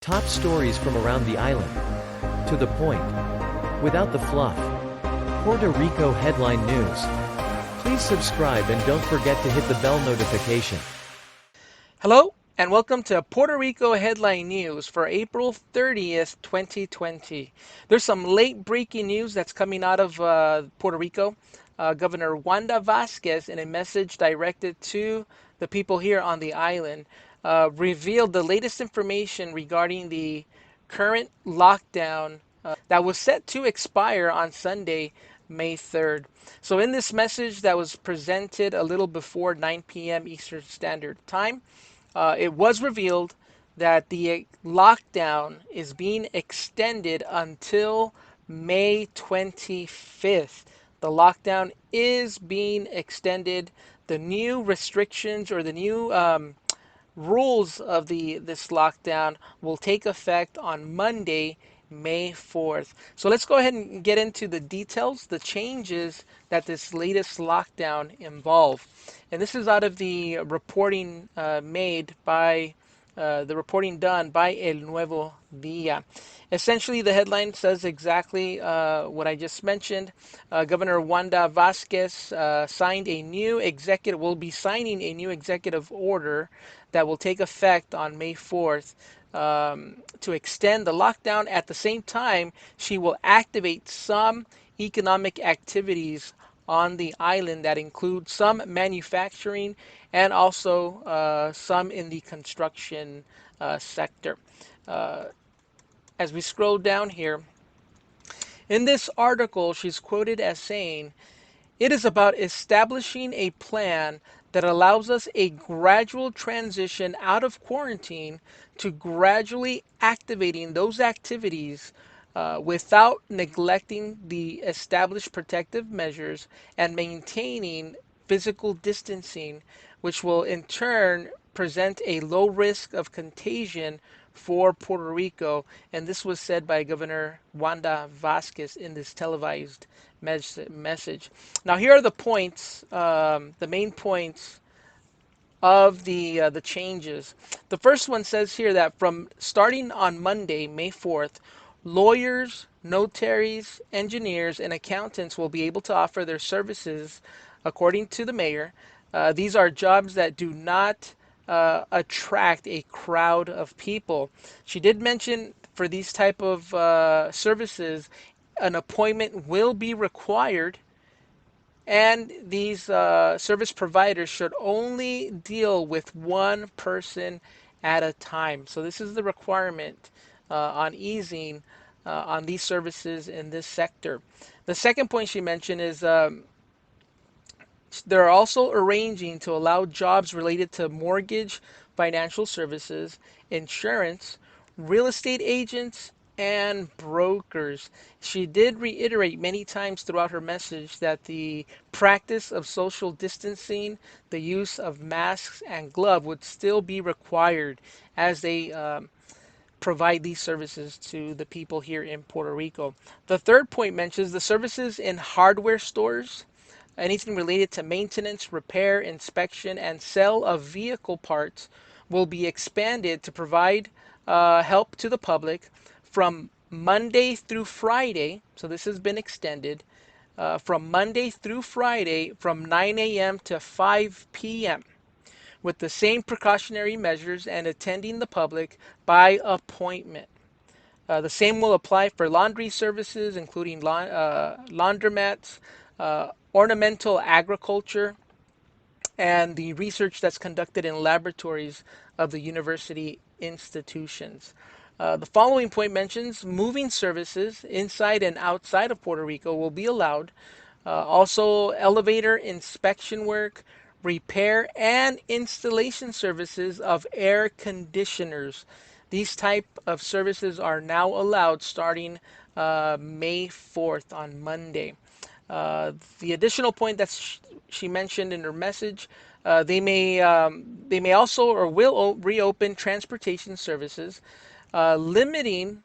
Top stories from around the island. To the point. Without the fluff. Puerto Rico headline news. Please subscribe and don't forget to hit the bell notification. Hello, and welcome to Puerto Rico Headline News for April 30th, 2020. There's some late breaking news that's coming out of Puerto Rico. Governor Wanda Vasquez, in a message directed to the people here on the island, revealed the latest information regarding the current lockdown that was set to expire on Sunday, May 3rd. So, in this message that was presented a little before 9 p.m. Eastern Standard Time, it was revealed that the lockdown is being extended until May 25th. The lockdown is being extended. The new restrictions or the new rules of this lockdown will take effect on Monday, May 4th. So let's go ahead and get into the details, the changes that this latest lockdown involve. And this is out of the reporting made by the reporting done by El Nuevo Dia. Essentially, the headline says exactly what I just mentioned. Governor Wanda Vasquez will be signing a new executive order that will take effect on May 4th to extend the lockdown. At the same time, she will activate some economic activities on the island that include some manufacturing and also some in the construction sector. Uh, as we scroll down here, in this article, she's quoted as saying, "It is about establishing a plan that allows us a gradual transition out of quarantine to gradually activating those activities without neglecting the established protective measures and maintaining physical distancing, which will in turn present a low risk of contagion for Puerto Rico." And this was said by Governor Wanda Vasquez in this televised message. Now, here are the points, the main points of the changes. The first one says here that from starting on Monday, May 4th, lawyers, notaries, engineers, and accountants will be able to offer their services according to the mayor. These are jobs that do not attract a crowd of people. She did mention for these type of services, an appointment will be required, and these service providers should only deal with one person at a time. So this is the requirement on easing on these services in this sector. The second point she mentioned is they're also arranging to allow jobs related to mortgage, financial services, insurance, real estate agents, and brokers. She did reiterate many times throughout her message that the practice of social distancing, the use of masks and gloves would still be required as they provide these services to the people here in Puerto Rico. The third point mentions the services in hardware stores, anything related to maintenance, repair, inspection, and sale of vehicle parts will be expanded to provide help to the public from Monday through Friday. So this has been extended from Monday through Friday from 9 a.m. to 5 p.m. with the same precautionary measures and attending the public by appointment. The same will apply for laundry services, including laundromats, ornamental agriculture, and the research that's conducted in laboratories of the university institutions. The following point mentions moving services inside and outside of Puerto Rico will be allowed. Also, elevator inspection work, repair, and installation services of air conditioners. These type of services are now allowed starting May 4th on Monday. The additional point that she mentioned in her message, they may also or will reopen transportation services, limiting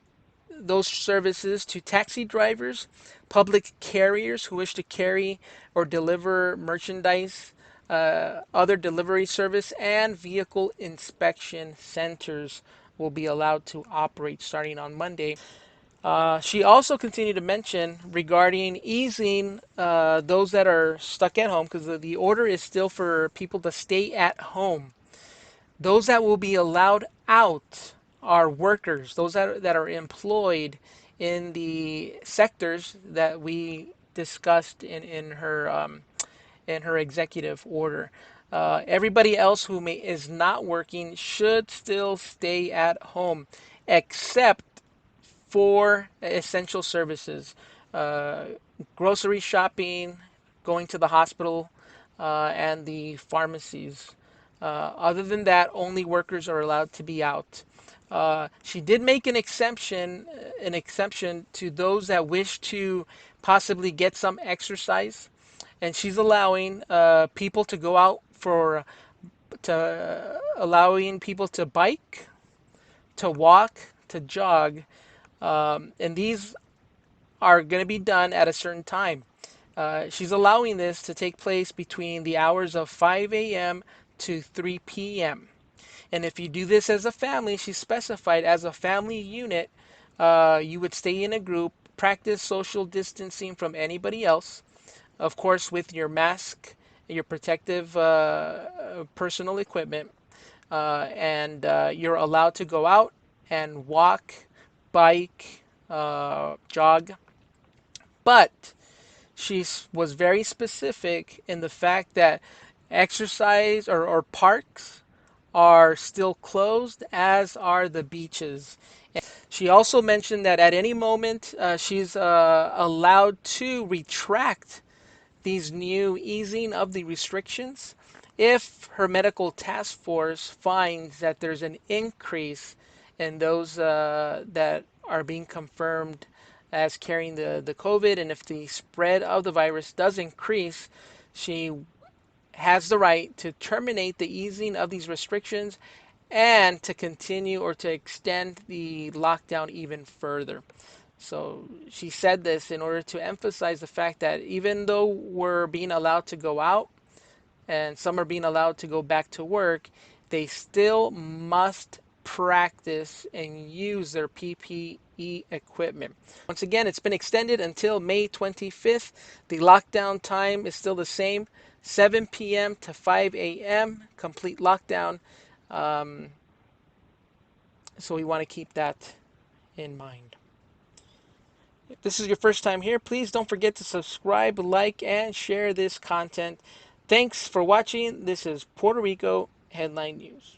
those services to taxi drivers, public carriers who wish to carry or deliver merchandise, other delivery service, and vehicle inspection centers will be allowed to operate starting on Monday. She also continued to mention regarding easing those that are stuck at home, because the order is still for people to stay at home. Those that will be allowed out are workers, those that are employed in the sectors that we discussed in her executive order. Everybody else who is not working should still stay at home, except for essential services, uh, grocery shopping, going to the hospital, and the pharmacies. Other than that, only workers are allowed to be out. She did make an exception to those that wish to possibly get some exercise, and she's allowing people to go out for to allowing people to bike, to walk, to jog, and these are going to be done at a certain time. She's allowing this to take place between the hours of 5 a.m. to 3 p.m. And if you do this as a family, she's specified as a family unit, you would stay in a group, practice social distancing from anybody else, of course, with your mask, your protective personal equipment, and you're allowed to go out and walk, bike, jog. But she was very specific in the fact that exercise or parks are still closed, as are the beaches. She also mentioned that at any moment she's allowed to retract these new easing of the restrictions if her medical task force finds that there's an increase in those that are being confirmed as carrying the COVID, and if the spread of the virus does increase, she has the right to terminate the easing of these restrictions and to continue or to extend the lockdown even further. So she said this in order to emphasize the fact that even though we're being allowed to go out and some are being allowed to go back to work, they still must practice and use their PPE equipment. Once again, it's been extended until May 25th. The lockdown time is still the same, 7 p.m. to 5 a.m., complete lockdown. Um, so we want to keep that in mind. If this is your first time here, please don't forget to subscribe, like, and share this content. Thanks for watching. This is Puerto Rico Headline News.